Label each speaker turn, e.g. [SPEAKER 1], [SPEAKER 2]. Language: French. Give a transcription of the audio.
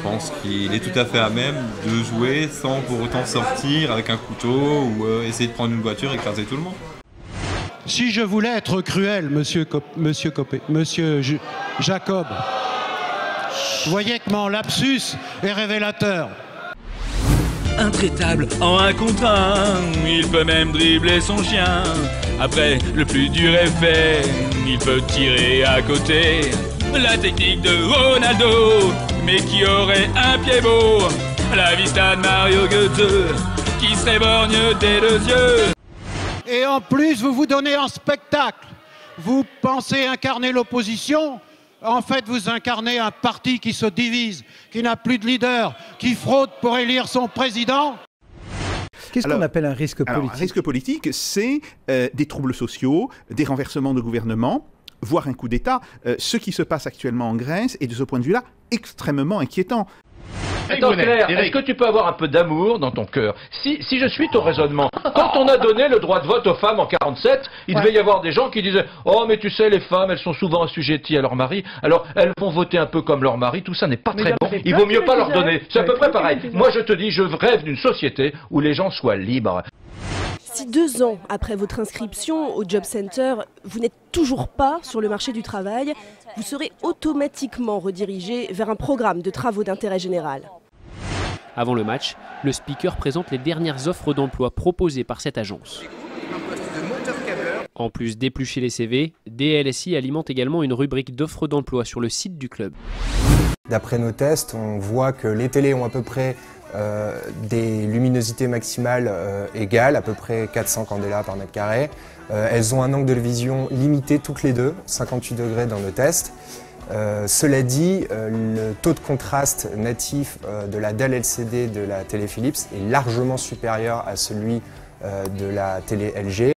[SPEAKER 1] pense qu'il est tout à fait à même de jouer sans pour autant sortir avec un couteau ou essayer de prendre une voiture et écraser tout le monde.
[SPEAKER 2] Si je voulais être cruel, monsieur Jacob, vous voyez que mon lapsus est révélateur.
[SPEAKER 3] Intraitable en 1 contre 1, il peut même dribbler son chien. Après, le plus dur est fait, il peut tirer à côté. La technique de Ronaldo, mais qui aurait un pied beau. La vista de Mario Götze, qui serait borgne des 2 yeux.
[SPEAKER 2] Et en plus, vous vous donnez un spectacle. Vous pensez incarner l'opposition. En fait, vous incarnez un parti qui se divise, qui n'a plus de leader, qui fraude pour élire son président.
[SPEAKER 4] Qu'est-ce qu'on appelle un risque politique?
[SPEAKER 5] Un risque politique, c'est des troubles sociaux, des renversements de gouvernement, voire un coup d'État. Ce qui se passe actuellement en Grèce est de ce point de vue-là extrêmement inquiétant.
[SPEAKER 6] Attends Claire, est-ce que tu peux avoir un peu d'amour dans ton cœur? Si je suis ton raisonnement, quand on a donné le droit de vote aux femmes en 47, il devait y avoir des gens qui disaient « Oh mais tu sais, les femmes, elles sont souvent assujetties à leur mari, alors elles vont voter un peu comme leur mari, tout ça n'est pas très bon, il vaut mieux pas leur donner. » C'est à peu près pareil. Moi je te dis, je rêve d'une société où les gens soient libres.
[SPEAKER 7] Si 2 ans après votre inscription au Job Center, vous n'êtes toujours pas sur le marché du travail, vous serez automatiquement redirigé vers un programme de travaux d'intérêt général.
[SPEAKER 8] Avant le match, le speaker présente les dernières offres d'emploi proposées par cette agence. En plus d'éplucher les CV, DLSI alimente également une rubrique d'offres d'emploi sur le site du club.
[SPEAKER 9] D'après nos tests, on voit que les télés ont à peu près des luminosités maximales égales, à peu près 400 candela par mètre carré. Elles ont un angle de vision limité toutes les deux, 58 degrés dans nos tests. Cela dit, le taux de contraste natif de la dalle LCD de la télé Philips est largement supérieur à celui de la télé LG.